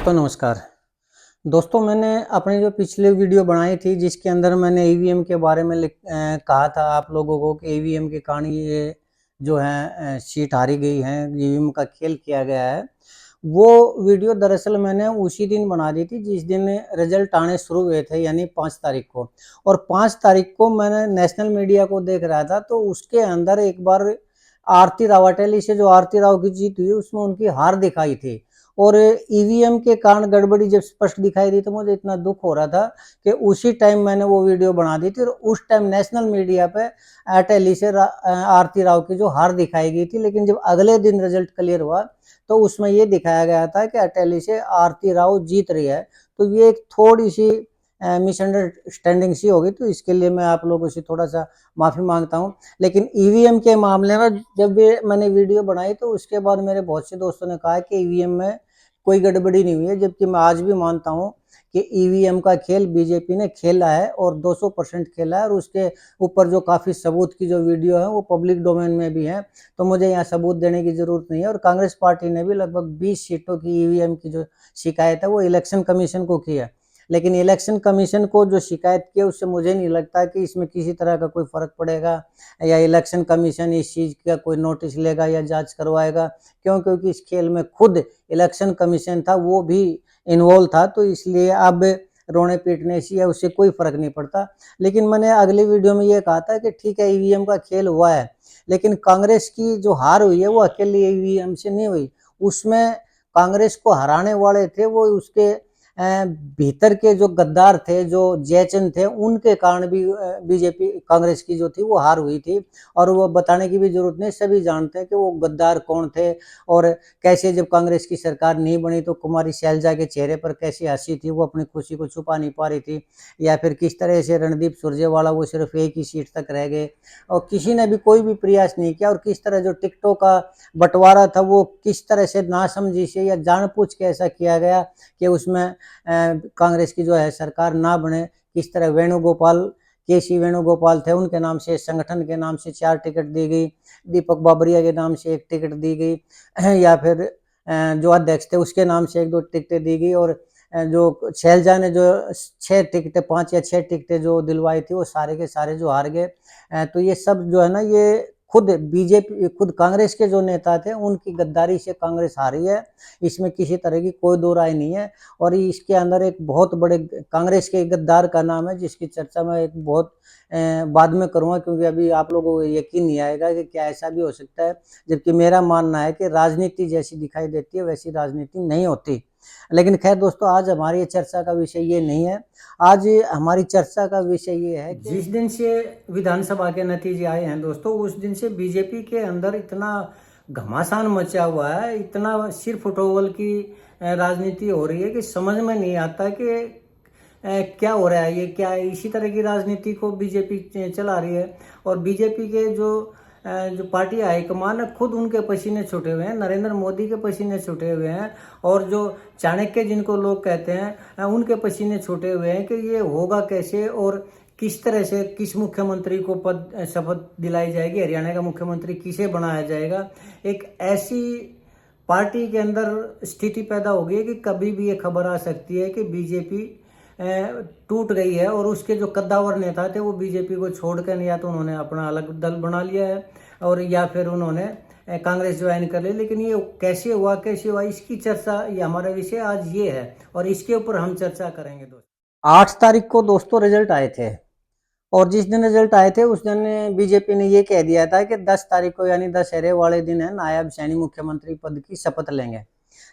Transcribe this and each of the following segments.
दोस्तों नमस्कार। दोस्तों मैंने अपनी जो पिछली वीडियो बनाई थी जिसके अंदर मैंने ईवीएम के बारे में कहा था आप लोगों को कि ईवीएम के कारण ये जो है सीट हारी गई है, ईवीएम का खेल किया गया है। वो वीडियो दरअसल मैंने उसी दिन बना दी थी जिस दिन रिजल्ट आने शुरू हुए थे, यानी 5 तारीख को। और 5 तारीख को मैंने नेशनल मीडिया को देख रहा था तो उसके अंदर एक बार आरती रावटेली से जो आरती राव की जीत हुई उसमें उनकी हार दिखाई थी। और ईवीएम के कारण गड़बड़ी जब स्पष्ट दिखाई दी तो मुझे इतना दुख हो रहा था कि उसी टाइम मैंने वो वीडियो बना दी थी और उस टाइम नेशनल मीडिया पे अटेली से आरती राव की जो हार दिखाई गई थी। लेकिन जब अगले दिन रिजल्ट क्लियर हुआ तो उसमें ये दिखाया गया था कि अटेली से आरती राव जीत रही है। तो ये एक थोड़ी सी मिसअंडरस्टैंडिंग सी होगी, तो इसके लिए मैं आप लोगों से थोड़ा सा माफ़ी मांगता हूँ। लेकिन ईवीएम के मामले में जब मैंने वीडियो बनाई तो उसके बाद मेरे बहुत से दोस्तों ने कहा कि ईवीएम में कोई गड़बड़ी नहीं हुई है, जबकि मैं आज भी मानता हूँ कि ईवीएम का खेल बीजेपी ने खेला है और 200% खेला है। और उसके ऊपर जो काफ़ी सबूत की जो वीडियो है वो पब्लिक डोमेन में भी है, तो मुझे यहाँ सबूत देने की ज़रूरत नहीं है। और कांग्रेस पार्टी ने भी लगभग 20 सीटों की ईवीएम की जो शिकायत है वो इलेक्शन कमीशन को की है। लेकिन इलेक्शन कमीशन को जो शिकायत की है उससे मुझे नहीं लगता कि इसमें किसी तरह का कोई फ़र्क पड़ेगा या इलेक्शन कमीशन इस चीज़ का कोई नोटिस लेगा या जांच करवाएगा। क्यों? क्योंकि इस खेल में खुद इलेक्शन कमीशन था, वो भी इन्वॉल्व था, तो इसलिए अब रोने पीटने से या उससे कोई फ़र्क नहीं पड़ता। लेकिन मैंने अगली वीडियो में ये कहा था कि ठीक है ईवीएम का खेल हुआ है, लेकिन कांग्रेस की जो हार हुई है वो अकेली ईवीएम से नहीं हुई। उसमें कांग्रेस को हराने वाले थे वो उसके भीतर के जो गद्दार थे, जो जयचंद थे, उनके कारण भी बीजेपी कांग्रेस की जो थी वो हार हुई थी। और वो बताने की भी जरूरत नहीं, सभी जानते हैं कि वो गद्दार कौन थे और कैसे जब कांग्रेस की सरकार नहीं बनी तो कुमारी शैलजा के चेहरे पर कैसी हंसी थी, वो अपनी खुशी को छुपा नहीं पा रही थी। या फिर किस तरह से रणदीप सुरजेवाला वो सिर्फ एक ही सीट तक रह गए और किसी ने भी कोई भी प्रयास नहीं किया। और किस तरह जो टिकटों का बंटवारा था वो किस तरह से नासमझी से या जानबूझ के ऐसा किया गया कि उसमें कांग्रेस की जो है सरकार ना बने। किस तरह वेणुगोपाल, केसी वेणुगोपाल थे, उनके नाम से संगठन के नाम से 4 टिकट दी गई, दीपक बाबरिया के नाम से 1 टिकट दी गई या फिर जो अध्यक्ष थे उसके नाम से 1-2 टिकटें दी गई। और जो शैलजा ने जो 6 टिकटें 5 या 6 टिकटें जो दिलवाई थी वो सारे के सारे जो हार गए। तो ये सब जो है ना ये खुद बीजेपी, खुद कांग्रेस के जो नेता थे उनकी गद्दारी से कांग्रेस हारी है, इसमें किसी तरह की कोई दो राय नहीं है। और इसके अंदर एक बहुत बड़े कांग्रेस के गद्दार का नाम है जिसकी चर्चा मैं एक बहुत बाद में करूंगा, क्योंकि अभी आप लोगों को यकीन नहीं आएगा कि क्या ऐसा भी हो सकता है। जबकि मेरा मानना है कि राजनीति जैसी दिखाई देती है वैसी राजनीति नहीं होती। लेकिन खैर दोस्तों, आज हमारी चर्चा का विषय ये नहीं है। आज हमारी चर्चा का विषय ये है कि जिस दिन से विधानसभा के नतीजे आए हैं दोस्तों, उस दिन से बीजेपी के अंदर इतना घमासान मचा हुआ है, इतना सिर फुटोवल की राजनीति हो रही है कि समझ में नहीं आता कि क्या हो रहा है। ये क्या है? इसी तरह की राजनीति को बीजेपी चला रही है। और बीजेपी के जो पार्टी हाईकमान है खुद उनके पसीने छूटे हुए हैं, नरेंद्र मोदी के पसीने छूटे हुए हैं। और जो चाणक्य जिनको लोग कहते हैं उनके पसीने छूटे हुए हैं कि ये होगा कैसे और किस तरह से किस मुख्यमंत्री को शपथ दिलाई जाएगी, हरियाणा का मुख्यमंत्री किसे बनाया जाएगा। एक ऐसी पार्टी के अंदर स्थिति पैदा हो गई है कि कभी भी ये खबर आ सकती है कि बीजेपी टूट गई है। और उसके जो कद्दावर नेता थे वो बीजेपी को छोड़कर या तो उन्होंने अपना अलग दल बना लिया है और या फिर उन्होंने कांग्रेस ज्वाइन कर ली। लेकिन ये कैसे हुआ इसकी चर्चा, ये हमारा विषय आज ये है और इसके ऊपर हम चर्चा करेंगे दोस्तों। 8 तारीख को दोस्तों रिजल्ट आए थे और जिस दिन रिजल्ट आए थे उस दिन बीजेपी ने ये कह दिया था कि 10 तारीख को यानी दशहरे वाले दिन है नायब सैनी मुख्यमंत्री पद की शपथ लेंगे।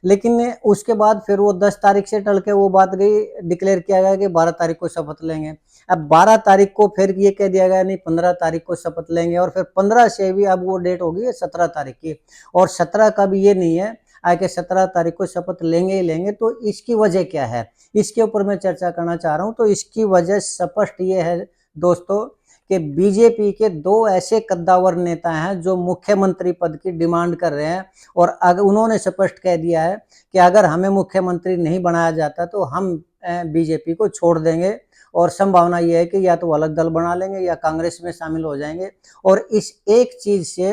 लेकिन उसके बाद फिर वो 10 तारीख से टल के वो बात गई, डिक्लेयर किया गया कि 12 तारीख को शपथ लेंगे। अब 12 तारीख को फिर ये कह दिया गया नहीं 15 तारीख को शपथ लेंगे। और फिर 15 से भी अब वो डेट होगी 17 तारीख की। और 17 का भी ये नहीं है आके 17 तारीख को शपथ लेंगे ही लेंगे। तो इसकी वजह क्या है, इसके ऊपर मैं चर्चा करना चाह रहा हूँ। तो इसकी वजह स्पष्ट ये है दोस्तों कि बीजेपी के 2 ऐसे कद्दावर नेता हैं जो मुख्यमंत्री पद की डिमांड कर रहे हैं। और अगर उन्होंने स्पष्ट कह दिया है कि अगर हमें मुख्यमंत्री नहीं बनाया जाता तो हम बीजेपी को छोड़ देंगे। और संभावना यह है कि या तो अलग दल बना लेंगे या कांग्रेस में शामिल हो जाएंगे। और इस एक चीज से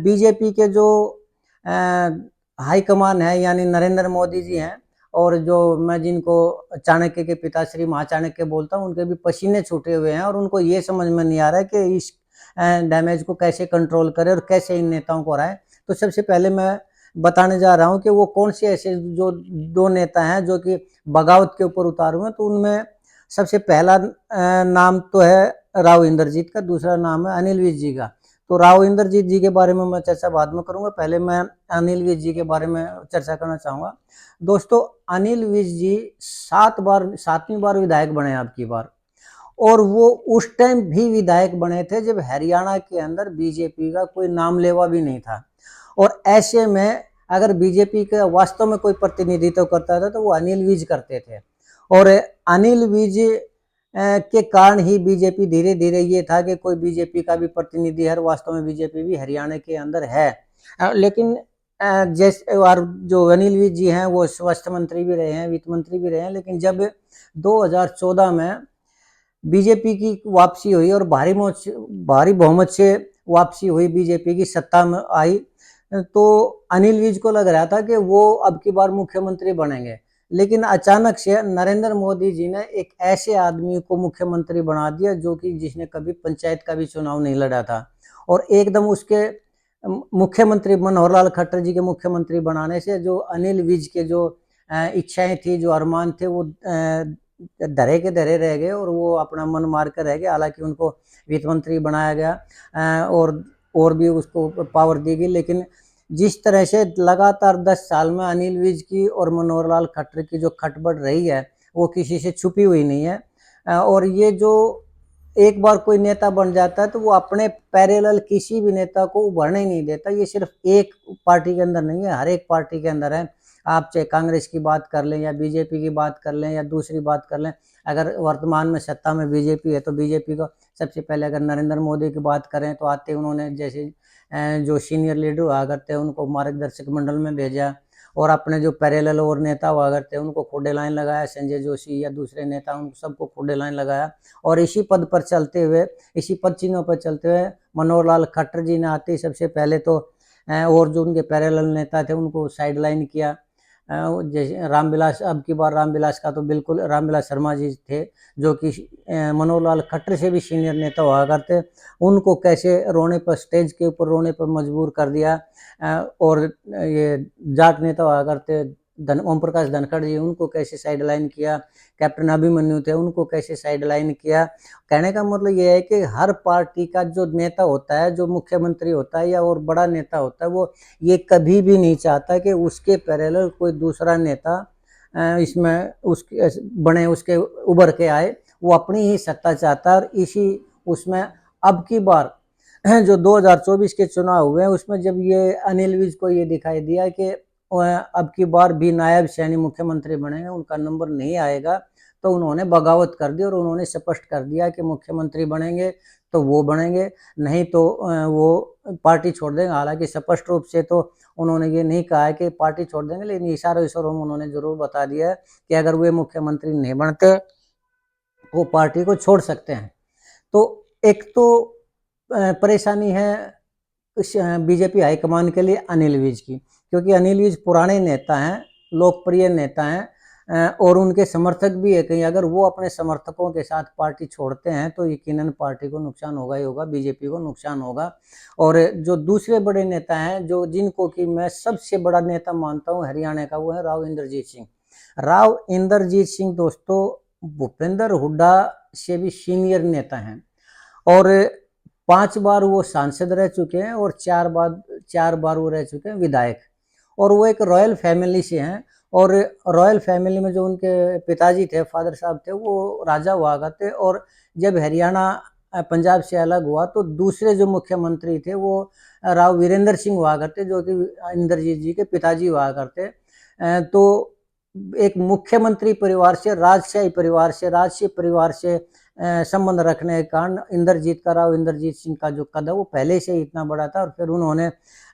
बीजेपी के जो हाईकमान है यानी नरेंद्र मोदी जी हैं और जो मैं जिनको चाणक्य के पिता श्री महाचाणक्य बोलता हूँ, उनके भी पसीने छूटे हुए हैं और उनको ये समझ में नहीं आ रहा है कि इस डैमेज को कैसे कंट्रोल करें और कैसे इन नेताओं को हराएं। तो सबसे पहले मैं बताने जा रहा हूँ कि वो कौन से ऐसे जो 2 नेता हैं जो कि बगावत के ऊपर उतारे हुए हैं। तो उनमें सबसे पहला नाम तो है राव इंद्रजीत का, दूसरा नाम है अनिल विज जी का। तो राव इंद्रजीत जी के बारे में मैं चर्चा बाद में करूंगा, पहले मैं अनिल विज जी के बारे में चर्चा करना चाहूंगा। दोस्तों, अनिल विज जी 7वीं बार विधायक बने आपकी बार, और वो उस टाइम भी विधायक बने थे जब हरियाणा के अंदर बीजेपी का कोई नाम लेवा भी नहीं था। और ऐसे में अगर बीजेपी का वास्तव में कोई प्रतिनिधित्व करता था तो वो अनिल विज करते थे। और अनिल विज के कारण ही बीजेपी धीरे धीरे ये था कि कोई बीजेपी का भी प्रतिनिधि है, वास्तव में बीजेपी भी हरियाणा के अंदर है। लेकिन जैसे और जो अनिल विज जी हैं वो स्वास्थ्य मंत्री भी रहे हैं, वित्त मंत्री भी रहे हैं। लेकिन जब 2014 में बीजेपी की वापसी हुई और भारी बहुमत से वापसी हुई, बीजेपी की सत्ता में आई, तो अनिल विज को लग रहा था कि वो अब की बार मुख्यमंत्री बनेंगे। लेकिन अचानक से नरेंद्र मोदी जी ने एक ऐसे आदमी को मुख्यमंत्री बना दिया जो कि जिसने कभी पंचायत का भी चुनाव नहीं लड़ा था, और एकदम उसके मुख्यमंत्री मनोहर लाल खट्टर जी के मुख्यमंत्री बनाने से जो अनिल विज के जो इच्छाएं थी, जो अरमान थे, वो धरे के धरे रह गए और वो अपना मन मार कर रह गए। हालांकि उनको वित्त मंत्री बनाया गया और भी उसको पावर दी गई। लेकिन जिस तरह से लगातार 10 साल में अनिल विज की और मनोहर लाल खट्टर की जो खटपट रही है वो किसी से छुपी हुई नहीं है। और ये जो एक बार कोई नेता बन जाता है तो वो अपने पैरेलल किसी भी नेता को उभरने ही नहीं देता। ये सिर्फ एक पार्टी के अंदर नहीं है, हर एक पार्टी के अंदर है। आप चाहे कांग्रेस की बात कर लें या बीजेपी की बात कर लें या दूसरी बात कर लें, अगर वर्तमान में सत्ता में बीजेपी है तो बीजेपी को सबसे पहले अगर नरेंद्र मोदी की बात करें तो आते उन्होंने जैसे जो सीनियर लीडर हुआ करते हैं उनको मार्गदर्शक मंडल में भेजा, और अपने जो पैरेलल और नेता हुआ करते हैं उनको खुडे लाइन लगाया, संजय जोशी या दूसरे नेता उन सबको खुडे लाइन लगाया। और इसी पद पर चलते हुए, इसी पद चिन्हों पर चलते हुए मनोहर लाल खट्टर जी ने आते ही सबसे पहले तो और जो उनके पैरेलल नेता थे उनको साइड लाइन किया। जैसे रामविलास, अब की बार रामविलास का तो बिल्कुल, रामविलास शर्मा जी थे जो कि मनोहर लाल खट्टर से भी सीनियर नेता हुआ करते, उनको कैसे रोने पर, स्टेज के ऊपर रोने पर मजबूर कर दिया। और ये जाट नेता हुआ करते ओम प्रकाश धनखड़ जी, उनको कैसे साइड लाइन किया। कैप्टन अभिमन्यु थे, उनको कैसे साइड लाइन किया। कहने का मतलब ये है कि हर पार्टी का जो नेता होता है, जो मुख्यमंत्री होता है या और बड़ा नेता होता है, वो ये कभी भी नहीं चाहता कि उसके पैरेलल कोई दूसरा नेता इसमें उसके बने, उसके उभर के आए। वो अपनी ही सत्ता चाहता है। और इसी उसमें अब की बार जो 2024 के चुनाव हुए हैं उसमें जब ये अनिल विज को ये दिखाई दिया कि अब की बार भी नायब सैनी मुख्यमंत्री बनेंगे, उनका नंबर नहीं आएगा, तो उन्होंने बगावत कर दी और उन्होंने स्पष्ट कर दिया कि मुख्यमंत्री बनेंगे तो वो बनेंगे, नहीं तो वो पार्टी छोड़ देंगे। हालांकि स्पष्ट रूप से तो उन्होंने ये नहीं कहा है कि पार्टी छोड़ देंगे, लेकिन इशारों में उन्होंने जरूर बता दिया है कि अगर वे मुख्यमंत्री नहीं बनते वो पार्टी को छोड़ सकते हैं। तो एक तो परेशानी है बीजेपी हाईकमान के लिए अनिल विज की, क्योंकि अनिल विज पुराने नेता हैं, लोकप्रिय नेता हैं, और उनके समर्थक भी है। कहीं अगर वो अपने समर्थकों के साथ पार्टी छोड़ते हैं तो यकीनन पार्टी को नुकसान होगा ही होगा, बीजेपी को नुकसान होगा। और जो दूसरे बड़े नेता हैं, जो जिनको कि मैं सबसे बड़ा नेता मानता हूँ हरियाणा का, वो है राव इंद्रजीत सिंह। राव इंद्रजीत सिंह दोस्तों भूपेंद्र हुड्डा से भी सीनियर नेता हैं, और 5 बार वो सांसद रह चुके हैं और 4 बार वो रह चुके हैं विधायक। और वो एक रॉयल फैमिली से हैं, और रॉयल फैमिली में जो उनके पिताजी थे, फादर साहब थे, वो राजा हुआ करते। और जब हरियाणा पंजाब से अलग हुआ तो दूसरे जो मुख्यमंत्री थे वो राव वीरेंद्र सिंह हुआ करते, जो कि इंद्रजीत जी के पिताजी हुआ करते। तो एक मुख्यमंत्री परिवार से, राजशाही परिवार से संबंध रखने के कारण राव इंद्रजीत सिंह का जो कद है वो पहले से ही इतना बड़ा था। और फिर उन्होंने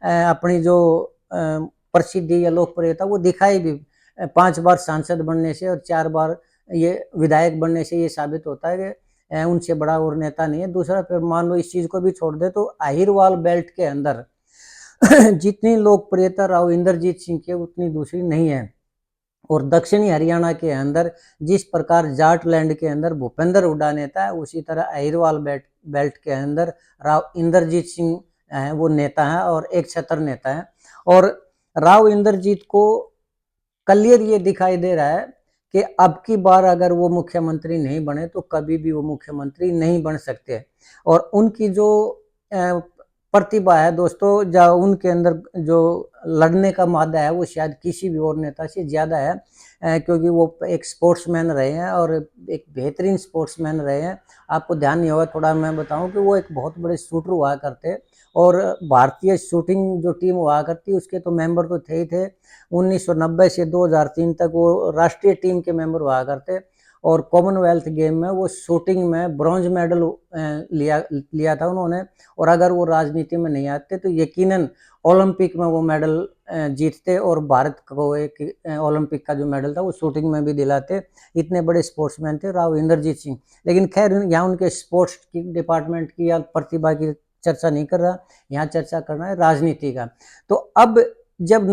अपनी जो प्रसिद्धि या लोकप्रियता वो दिखाई भी। 5 बार सांसद बनने से और 4 बार ये विधायक बनने से ये साबित होता है कि उनसे बड़ा और नेता नहीं है। दूसरा, फिर मान लो इस चीज को भी छोड़ दे तो अहिरवाल बेल्ट के अंदर जितनी लोकप्रियता राव इंद्रजीत सिंह की उतनी दूसरी नहीं है। और दक्षिणी हरियाणा के अंदर जिस प्रकार जाटलैंड के अंदर भूपेंद्र हुड्डा नेता है, उसी तरह अहिरवाल बेल्ट के अंदर राव इंद्रजीत सिंह वो नेता है और एक छतर नेता है। और राव इंद्रजीत को क्लियर ये दिखाई दे रहा है कि अब की बार अगर वो मुख्यमंत्री नहीं बने तो कभी भी वो मुख्यमंत्री नहीं बन सकते। और उनकी जो प्रतिभा है दोस्तों, जो उनके अंदर जो लड़ने का मादा है वो शायद किसी भी और नेता से ज़्यादा है, क्योंकि वो एक स्पोर्ट्समैन रहे हैं और एक बेहतरीन स्पोर्ट्समैन रहे हैं। आपको ध्यान नहीं होगा, थोड़ा मैं बताऊं कि वो एक बहुत बड़े शूटर हुआ करते और भारतीय शूटिंग जो टीम हुआ करती उसके तो मेंबर तो थे ही थे। 1990 से 2003 तक वो राष्ट्रीय टीम के मेंबर हुआ करते और कॉमनवेल्थ गेम में वो शूटिंग में ब्रॉन्ज मेडल लिया था उन्होंने। और अगर वो राजनीति में नहीं आते तो यकीनन ओलंपिक में वो मेडल जीतते और भारत को एक ओलंपिक का जो मेडल था वो शूटिंग में भी दिलाते। इतने बड़े स्पोर्ट्समैन थे राव इंद्रजीत सिंह। लेकिन खैर यहाँ उनके स्पोर्ट्स की डिपार्टमेंट की या प्रतिभा की चर्चा नहीं कर रहा, यहाँ चर्चा करना है राजनीति का। तो अब जब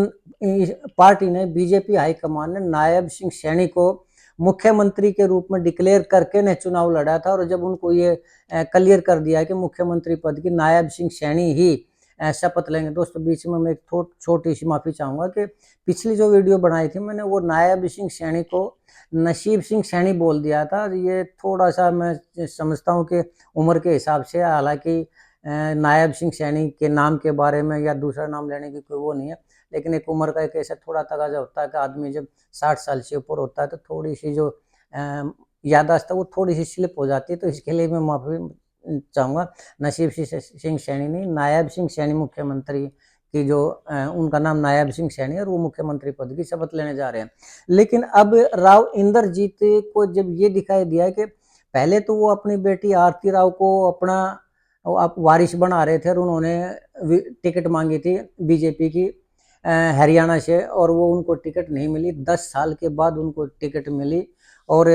पार्टी ने, बीजेपी हाईकमान ने नायब सिंह सैनी को मुख्यमंत्री के रूप में डिक्लेयर करके ने चुनाव लड़ा था और जब उनको ये क्लियर कर दिया कि मुख्यमंत्री पद की नायब सिंह सैनी ही शपथ लेंगे। दोस्तों बीच में मैं एक छोटी सी माफी चाहूंगा कि पिछली जो वीडियो बनाई थी मैंने वो नायब सिंह सैनी को नसीब सिंह सैनी बोल दिया था। ये थोड़ा सा मैं समझता हूँ कि उम्र के हिसाब से, हालांकि नायब सिंह सैनी के नाम के बारे में या दूसरा नाम लेने की कोई वो नहीं है, लेकिन एक उम्र का एक ऐसा थोड़ा तकाजा होता है कि आदमी जब 60 साल से ऊपर होता है तो थोड़ी सी जो याददाश्त है वो थोड़ी सी स्लिप हो जाती है। तो इसके लिए मैं माफी चाहूँगा। नसीब सिंह सैनी नहीं, नायब सिंह सैनी मुख्यमंत्री की जो उनका नाम नायब सिंह सैनी है और वो मुख्यमंत्री पद की शपथ लेने जा रहे हैं। लेकिन अब राव इंद्रजीत को जब ये दिखाई दिया कि पहले तो वो अपनी बेटी आरती राव को अपना आप वारिस बना रहे थे और उन्होंने टिकट मांगी थी बीजेपी की हरियाणा से और वो उनको टिकट नहीं मिली। 10 साल के बाद उनको टिकट मिली और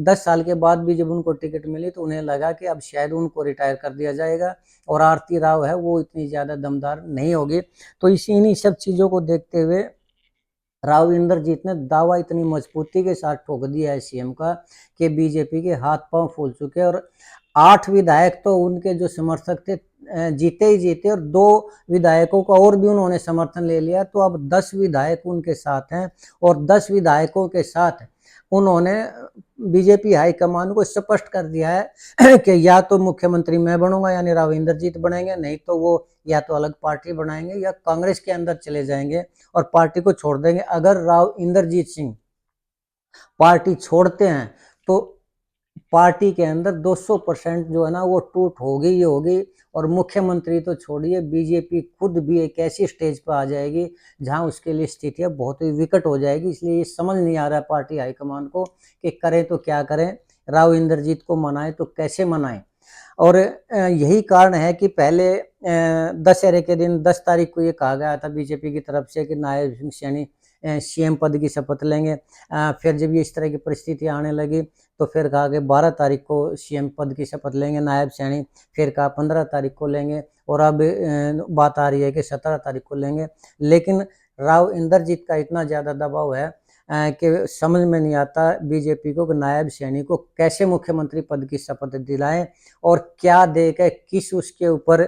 10 साल के बाद भी जब उनको टिकट मिली तो उन्हें लगा कि अब शायद उनको रिटायर कर दिया जाएगा और आरती राव है वो इतनी ज़्यादा दमदार नहीं होगी। तो इन्हीं सब चीज़ों को देखते हुए राव इंद्रजीत ने दावा इतनी मजबूती के साथ ठोक दिया है सीएम का कि बीजेपी के हाथ पांव फूल चुके और 8 विधायक तो उनके जो समर्थक थे जीते ही जीते और 2 विधायकों का और भी उन्होंने समर्थन ले लिया। तो अब 10 विधायक उनके साथ हैं और 10 विधायकों के साथ उन्होंने बीजेपी हाईकमान को स्पष्ट कर दिया है कि या तो मुख्यमंत्री मैं बनूंगा यानी राव इंद्रजीत बनेंगे, नहीं तो वो या तो अलग पार्टी बनाएंगे या कांग्रेस के अंदर चले जाएंगे और पार्टी को छोड़ देंगे। अगर राव इंद्रजीत सिंह पार्टी छोड़ते हैं तो पार्टी के अंदर 200% जो है ना वो टूट होगी ही होगी और मुख्यमंत्री तो छोड़िए बीजेपी खुद भी एक ऐसी स्टेज पर आ जाएगी जहां उसके लिए स्थितियां बहुत ही विकट हो जाएगी। इसलिए ये समझ नहीं आ रहा है पार्टी हाईकमान को कि करें तो क्या करें, राव इंद्रजीत को मनाएं तो कैसे मनाएं। और यही कारण है कि पहले दशहरे के दिन 10 तारीख को ये कहा गया था बीजेपी की तरफ से कि नायब सिंह सैनी सीएम पद की शपथ लेंगे। फिर जब ये इस तरह की परिस्थिति आने लगी तो फिर कहा कि 12 तारीख को सीएम पद की शपथ लेंगे नायब सैनी, फिर कहा 15 तारीख को लेंगे और अब बात आ रही है कि 17 तारीख को लेंगे। लेकिन राव इंद्रजीत का इतना ज़्यादा दबाव है कि समझ में नहीं आता बीजेपी को कि नायब सैनी को कैसे मुख्यमंत्री पद की शपथ दिलाएं और क्या देकर किस उसके ऊपर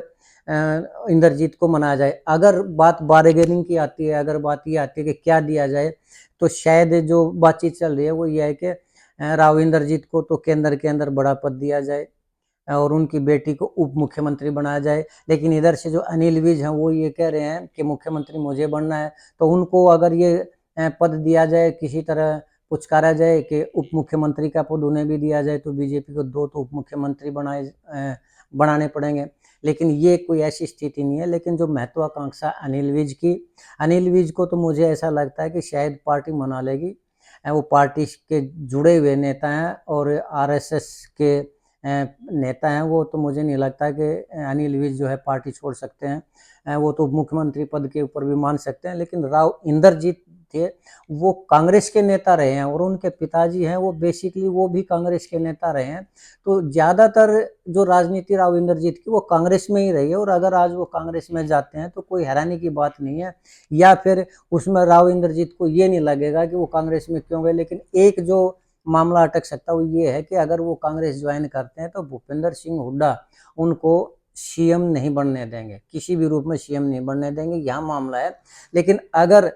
इंद्रजीत को मनाया जाए। अगर बात बारगेनिंग की आती है, अगर बात ये आती है कि क्या दिया जाए, तो शायद जो बातचीत चल रही है वो ये है कि राव इंद्रजीत को तो केंद्र के अंदर बड़ा पद दिया जाए और उनकी बेटी को उप मुख्यमंत्री बनाया जाए। लेकिन इधर से जो अनिल विज हैं वो ये कह रहे हैं कि मुख्यमंत्री मुझे बनना है, तो उनको अगर ये पद दिया जाए, किसी तरह पुचकारा जाए कि उप मुख्यमंत्री का पद उन्हें भी दिया जाए, तो बीजेपी को 2 तो उप मुख्यमंत्री बनाने पड़ेंगे। लेकिन ये कोई ऐसी स्थिति नहीं है। लेकिन जो महत्वाकांक्षा अनिल विज को तो मुझे ऐसा लगता है कि शायद पार्टी मना लेगी। वो पार्टी के जुड़े हुए नेता हैं और आरएसएस के नेता हैं, वो तो मुझे नहीं लगता कि अनिल विज जो है पार्टी छोड़ सकते हैं। वो तो मुख्यमंत्री पद के ऊपर भी मान सकते हैं। लेकिन राव इंद्रजीत थे वो कांग्रेस के नेता रहे हैं और उनके पिताजी हैं वो बेसिकली वो भी कांग्रेस के नेता रहे हैं। तो ज़्यादातर जो राजनीति राव इंद्रजीत की वो कांग्रेस में ही रही है और अगर आज वो कांग्रेस में जाते हैं तो कोई हैरानी की बात नहीं है, या फिर उसमें राव इंद्रजीत को ये नहीं लगेगा कि वो कांग्रेस में क्यों गए। लेकिन एक जो मामला अटक सकता है वो ये है कि अगर वो कांग्रेस ज्वाइन करते हैं तो भूपेंद्र सिंह हुड्डा उनको सीएम नहीं बनने देंगे, किसी भी रूप में सीएम नहीं बनने देंगे, यह मामला है। लेकिन अगर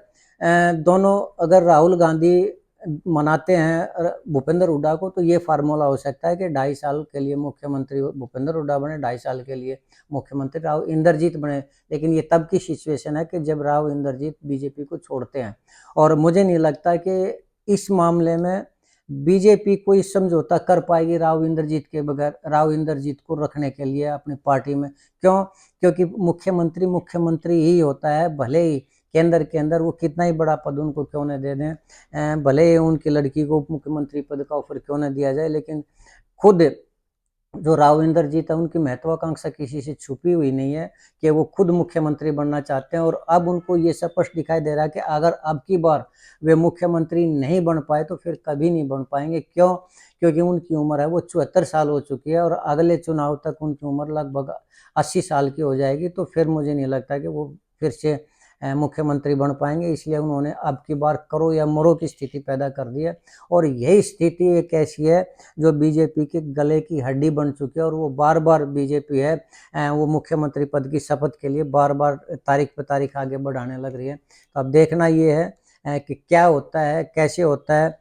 दोनों अगर राहुल गांधी मनाते हैं भूपेंद्र हुड्डा को तो ये फार्मूला हो सकता है कि 2.5 साल के लिए मुख्यमंत्री भूपेंद्र हुड्डा बने, 2.5 साल के लिए मुख्यमंत्री राव इंद्रजीत बने। लेकिन ये तब की सिचुएशन है कि जब राव इंद्रजीत बीजेपी को छोड़ते हैं और मुझे नहीं लगता कि इस मामले में बीजेपी कोई समझौता कर पाएगी राव इंद्रजीत के बगैर, राव इंद्रजीत को रखने के लिए अपनी पार्टी में। क्यों? क्योंकि मुख्यमंत्री मुख्यमंत्री ही होता है, भले ही केंद्र के अंदर वो कितना ही बड़ा पद उनको क्यों न दे दें, भले ही उनकी लड़की को उप मुख्यमंत्री पद का ऑफर क्यों न दिया जाए, लेकिन खुद जो राव इंद्रजीत है उनकी महत्वाकांक्षा किसी से छुपी हुई नहीं है कि वो खुद मुख्यमंत्री बनना चाहते हैं। और अब उनको ये स्पष्ट दिखाई दे रहा है कि अगर अब की बार वे मुख्यमंत्री नहीं बन पाए तो फिर कभी नहीं बन पाएंगे। क्यों? क्योंकि उनकी उम्र है वो 74 साल हो चुकी है और अगले चुनाव तक उनकी उम्र लगभग 80 साल की हो जाएगी। तो फिर मुझे नहीं लगता कि वो फिर से मुख्यमंत्री बन पाएंगे। इसलिए उन्होंने अब की बार करो या मरो की स्थिति पैदा कर दी है और यही स्थिति एक ऐसी है जो बीजेपी के गले की हड्डी बन चुकी है और वो बार बार बीजेपी है वो मुख्यमंत्री पद की शपथ के लिए बार बार तारीख पे तारीख आगे बढ़ाने लग रही है। तो अब देखना ये है कि क्या होता है, कैसे होता है।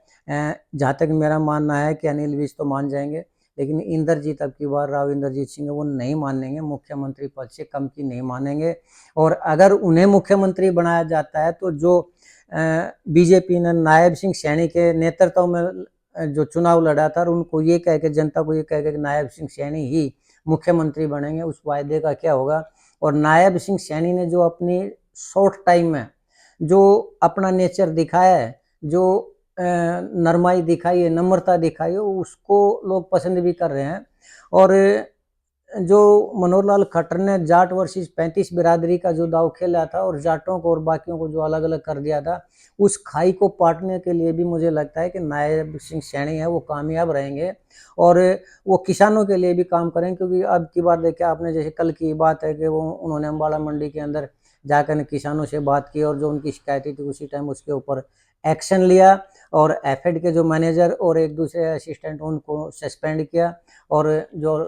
जहाँ तक मेरा मानना है कि अनिल विज तो मान जाएंगे, लेकिन इंद्रजीत अब की बार राव इंद्रजीत सिंह वो नहीं मानेंगे, मुख्यमंत्री पद से कम की नहीं मानेंगे। और अगर उन्हें मुख्यमंत्री बनाया जाता है तो जो बीजेपी ने नायब सिंह सैनी के नेतृत्व में जो चुनाव लड़ा था और उनको ये कह के जनता को ये कह के कि नायब सिंह सैनी ही मुख्यमंत्री बनेंगे, उस वायदे का क्या होगा। और नायब सिंह सैनी ने जो अपनी शॉर्ट टाइम में जो अपना नेचर दिखाया है, जो नरमाई दिखाई है, नम्रता दिखाई है, उसको लोग पसंद भी कर रहे हैं। और जो मनोहर लाल खट्टर ने जाट वर्सेस 35 बिरादरी का जो दाव खेला था और जाटों को और बाकियों को जो अलग अलग कर दिया था, उस खाई को पाटने के लिए भी मुझे लगता है कि नायब सिंह सैनी है वो कामयाब रहेंगे और वो किसानों के लिए भी काम करें। क्योंकि अब की बार देखिए आपने, जैसे कल की बात है कि वो उन्होंने अम्बाला मंडी के अंदर जाकर किसानों से बात की और जो उनकी शिकायतें थी उसी टाइम उसके ऊपर एक्शन लिया और एफएड के जो मैनेजर और एक दूसरे असिस्टेंट उनको सस्पेंड किया और जो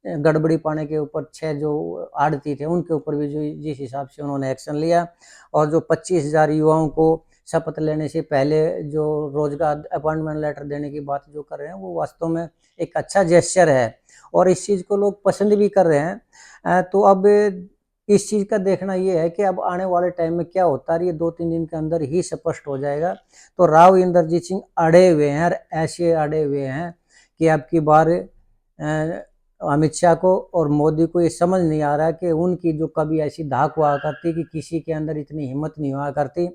गड़बड़ी पाने के ऊपर 6 जो आड़ती थे उनके ऊपर भी जो जिस हिसाब से उन्होंने एक्शन लिया और जो 25,000 युवाओं को शपथ लेने से पहले जो रोजगार अपॉइंटमेंट लेटर देने की बात जो कर रहे हैं वो वास्तव में एक अच्छा जेस्चर है और इस चीज़ को लोग पसंद भी कर रहे हैं। तो अब इस चीज़ का देखना ये है कि अब आने वाले टाइम में क्या होता है, ये 2-3 दिन के अंदर ही स्पष्ट हो जाएगा। तो राव इंद्रजीत सिंह अड़े हुए हैं और ऐसे अड़े हुए हैं कि अब की बार अमित शाह को और मोदी को ये समझ नहीं आ रहा कि उनकी जो कभी ऐसी धाक हुआ करती कि किसी के अंदर इतनी हिम्मत नहीं हुआ करती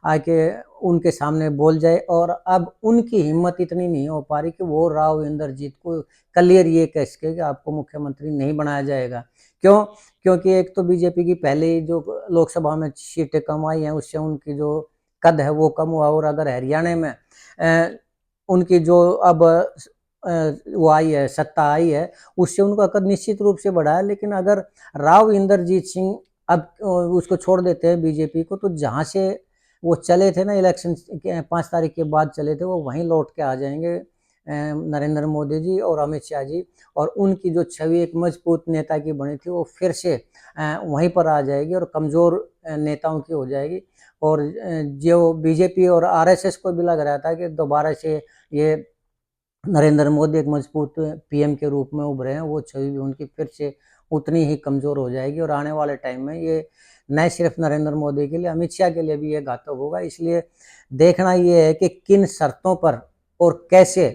आके उनके सामने बोल जाए, और अब उनकी हिम्मत इतनी नहीं हो पा रही कि वो राव इंद्रजीत को क्लियर ये कह सके कि आपको मुख्यमंत्री नहीं बनाया जाएगा। क्यों? क्योंकि एक तो बीजेपी की पहले ही जो लोकसभा में सीटें कम आई हैं उससे उनकी जो कद है वो कम हुआ और अगर हरियाणा में उनकी जो अब वो आई है, सत्ता आई है, उससे उनका कद निश्चित रूप से बढ़ा है। लेकिन अगर राव इंद्रजीत सिंह अब उसको छोड़ देते हैं बीजेपी को, तो जहाँ से वो चले थे ना इलेक्शन 5 तारीख के बाद चले थे, वो वहीं लौट के आ जाएंगे नरेंद्र मोदी जी और अमित शाह जी, और उनकी जो छवि एक मजबूत नेता की बनी थी वो फिर से वहीं पर आ जाएगी और कमज़ोर नेताओं की हो जाएगी। और जो बीजेपी और आरएसएस को भी लग रहा था कि दोबारा से ये नरेंद्र मोदी एक मजबूत पीएम के रूप में उभरे हैं, वो छवि भी उनकी फिर से उतनी ही कमज़ोर हो जाएगी और आने वाले टाइम में ये न सिर्फ नरेंद्र मोदी के लिए, अमित शाह के लिए भी ये घातक होगा। इसलिए देखना ये है कि किन शर्तों पर और कैसे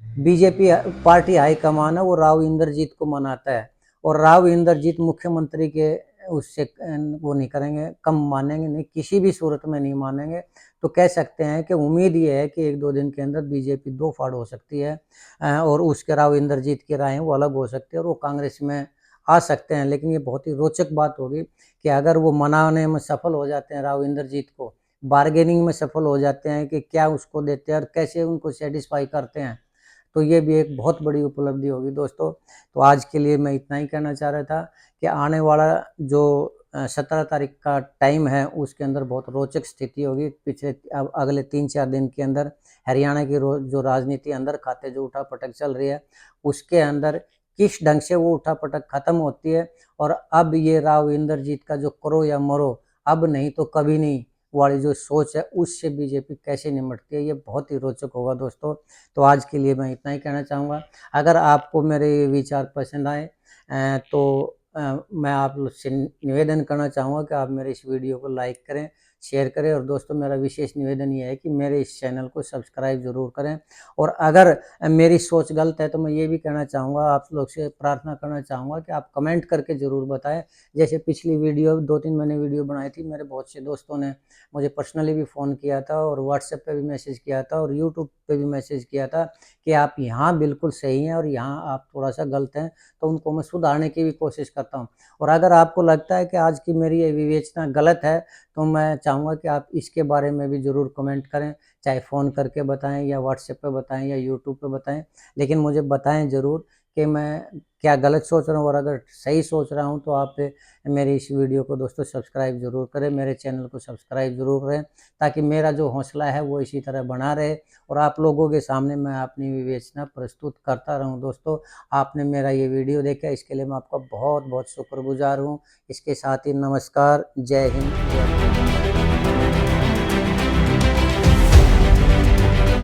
बीजेपी पार्टी हाईकमान है वो राव इंद्रजीत को मनाता है, और राव इंद्रजीत मुख्यमंत्री के उससे वो नहीं करेंगे, कम मानेंगे नहीं, किसी भी सूरत में नहीं मानेंगे। तो कह सकते हैं कि उम्मीद ये है कि 1-2 दिन के अंदर बीजेपी 2 फाड़ हो सकती है और उसके राव इंद्रजीत की राय वो अलग हो सकती है और वो कांग्रेस में आ सकते हैं। लेकिन ये बहुत ही रोचक बात होगी कि अगर वो मनाने में सफल हो जाते हैं राव इंद्रजीत को बार्गेनिंग में सफल हो जाते हैं कि क्या उसको देते हैं और कैसे उनको सेटिस्फाई करते हैं। तो ये भी एक बहुत बड़ी उपलब्धि होगी दोस्तों। तो आज के लिए मैं इतना ही कहना चाह रहा था कि आने वाला जो 17 तारीख का टाइम है उसके अंदर बहुत रोचक स्थिति होगी। पिछले अब अगले 3-4 दिन के अंदर हरियाणा की जो राजनीति अंदर खाते जो उठापटक चल रही है उसके अंदर किस ढंग से वो उठापटक खत्म होती है और अब ये राव इंद्रजीत का जो करो या मरो, अब नहीं तो कभी नहीं वाली जो सोच है उससे बीजेपी कैसे निपटती है, ये बहुत ही रोचक होगा दोस्तों। तो आज के लिए मैं इतना ही कहना चाहूँगा। अगर आपको मेरे ये विचार पसंद आए तो मैं आप लोग से निवेदन करना चाहूँगा कि आप मेरे इस वीडियो को लाइक करें, शेयर करें और दोस्तों मेरा विशेष निवेदन ये है कि मेरे इस चैनल को सब्सक्राइब ज़रूर करें। और अगर मेरी सोच गलत है तो मैं ये भी कहना चाहूँगा, आप लोग से प्रार्थना करना चाहूँगा कि आप कमेंट करके ज़रूर बताएं। जैसे पिछली वीडियो 2-3 मैंने वीडियो बनाई थी, मेरे बहुत से दोस्तों ने मुझे पर्सनली भी फ़ोन किया था और व्हाट्सएप पे भी मैसेज किया था और यूट्यूब पे भी मैसेज किया था कि आप यहाँ बिल्कुल सही हैं और यहाँ आप थोड़ा-सा गलत हैं, तो उनको मैं सुधारने की भी कोशिश करता हूँ। और अगर आपको लगता है कि आज की मेरी ये विवेचना गलत है, तो मैं चाहूँगा कि आप इसके बारे में भी ज़रूर कमेंट करें, चाहे फ़ोन करके बताएँ या व्हाट्सएप पे बताएँ या यूट्यूब पे बताएँ। लेकिन मुझे बताएँ ज़रूर कि मैं क्या गलत सोच रहा हूँ और अगर सही सोच रहा हूँ तो आप मेरी इस वीडियो को दोस्तों सब्सक्राइब ज़रूर करें, मेरे चैनल को सब्सक्राइब ज़रूर करें, ताकि मेरा जो हौसला है वो इसी तरह बना रहे और आप लोगों के सामने मैं अपनी विवेचना प्रस्तुत करता रहूं। दोस्तों, आपने मेरा ये वीडियो देखा इसके लिए मैं आपका बहुत बहुत शुक्रगुजार हूँ। इसके साथ ही नमस्कार, जय हिंद, जय भारत।